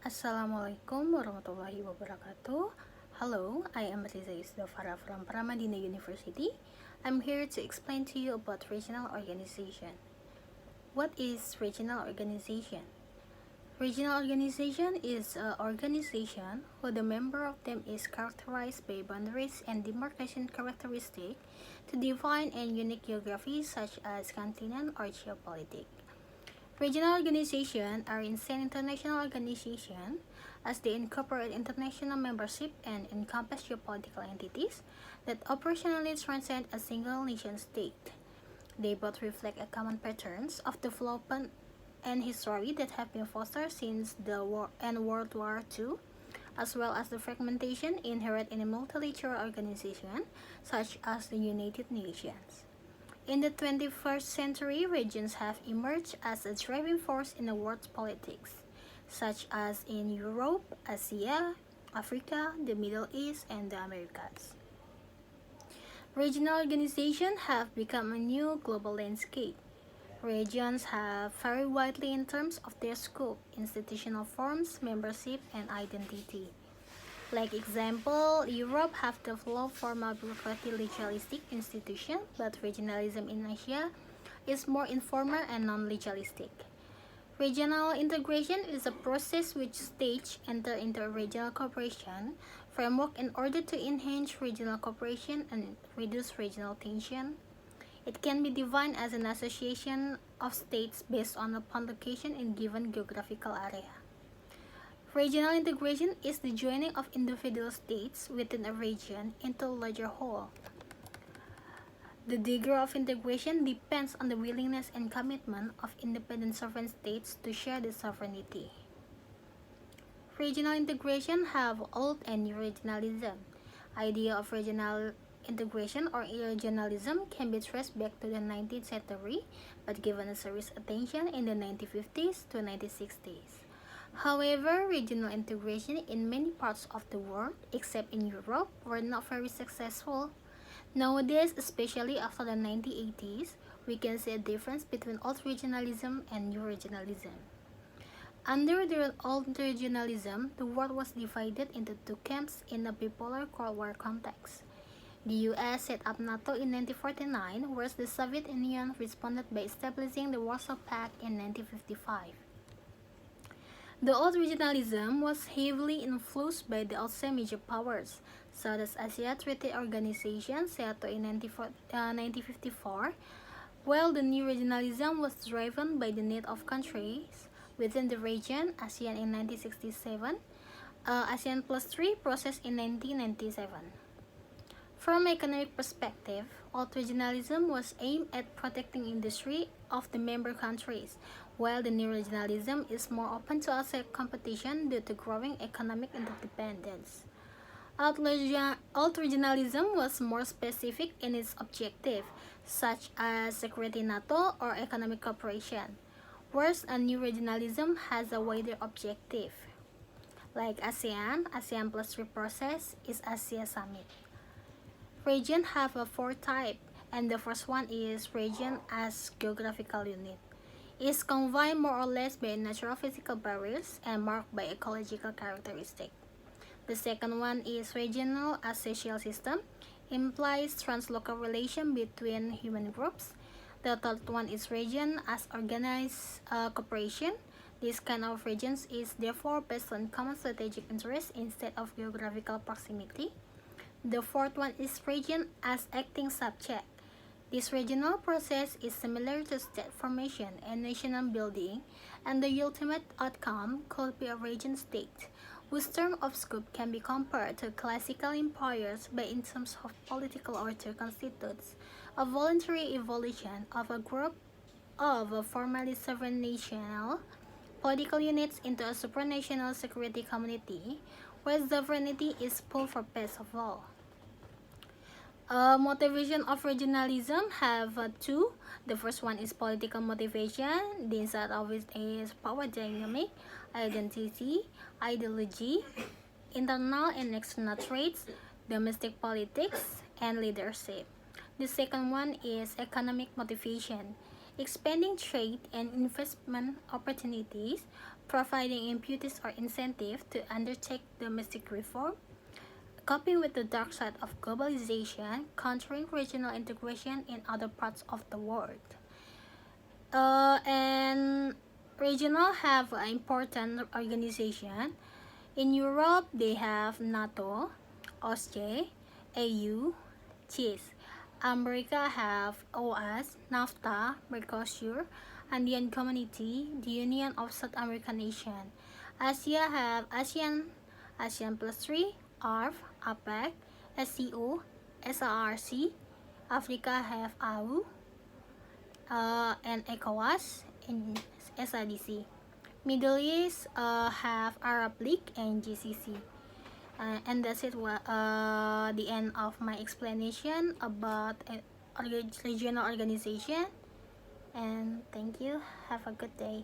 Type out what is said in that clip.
Assalamualaikum warahmatullahi wabarakatuh. Hello, I am Riza Isdafara from Paramadina University. I'm here to explain to you about regional organization. What is regional organization? Regional organization is an organization where the member of them is characterized by boundaries and demarcation characteristics to define and unique geographies such as continent or geopolitics. Regional organizations are insane international organizations as they incorporate international membership and encompass geopolitical entities that operationally transcend a single nation state. They both reflect a common patterns of development and history that have been fostered since the war and World War II, as well as the fragmentation inherent in a multilateral organization such as the United Nations. In the 21st century, regions have emerged as a driving force in the world's politics, such as in Europe, Asia, Africa, the Middle East, and the Americas. Regional organizations have become a new global landscape. Regions have varied widely in terms of their scope, institutional forms, membership, and identity. Like example, Europe have developed formal bureaucratic legalistic institution, but regionalism in Asia is more informal and non-legalistic. Regional integration is a process which states enter into a regional cooperation framework in order to enhance regional cooperation and reduce regional tension. It can be defined as an association of states based on upon location in given geographical area. Regional integration is the joining of individual states within a region into a larger whole. The degree of integration depends on the willingness and commitment of independent sovereign states to share the sovereignty. Regional integration have old and new regionalism. Idea of regional integration or regionalism can be traced back to the 19th century, but given a serious attention in the 1950s to 1960s. However, regional integration in many parts of the world, except in Europe, were not very successful. Nowadays, especially after the 1980s, we can see a difference between old regionalism and new regionalism. Under the old regionalism, the world was divided into two camps in a bipolar Cold War context. The US set up NATO in 1949, whereas the Soviet Union responded by establishing the Warsaw Pact in 1955. The old regionalism was heavily influenced by the outside major powers, such as Asia Treaty Organization (SEATO) in 1954, while the new regionalism was driven by the need of countries within the region, ASEAN in 1967, ASEAN Plus 3 process in 1997. From an economic perspective, old regionalism was aimed at protecting industry of the member countries, while the new regionalism is more open to outside competition due to growing economic interdependence. Old regionalism was more specific in its objective, such as security NATO or economic cooperation, whereas a new regionalism has a wider objective. Like ASEAN Plus 3 process is Asia Summit. Regions have a four type, and the first one is region as geographical unit. It's confined more or less by natural physical barriers and marked by ecological characteristics. The second one is regional as social system, implies translocal relation between human groups. The third one is region as organized cooperation. This kind of regions is therefore based on common strategic interests instead of geographical proximity. The fourth one is region as acting subject. This regional process is similar to state formation and nation building, and the ultimate outcome could be a region state, whose term of scope can be compared to classical empires but in terms of political order constitutes a voluntary evolution of a group of a formally sovereign national political units into a supranational security community where sovereignty is pooled for best of all. Motivation of regionalism have two. The first one is political motivation. These are always is power dynamic, identity, ideology, internal and external traits, domestic politics, and leadership. The second one is economic motivation, expanding trade and investment opportunities, providing impetus or incentive to undertake domestic reform, coping with the dark side of globalization, countering regional integration in other parts of the world. And regional have an important organization. In Europe, they have NATO, OSCE, AU, CIS. America have OAS, NAFTA, Mercosur, Andean Community, the Union of South American Nations. Asia have ASEAN, ASEAN Plus 3, ARF, APEC, SCO, SRC. Africa have AU, and ECOWAS and SADC. Middle East have Arab League and GCC. And that's it. The end of my explanation about regional organization. And thank you. Have a good day.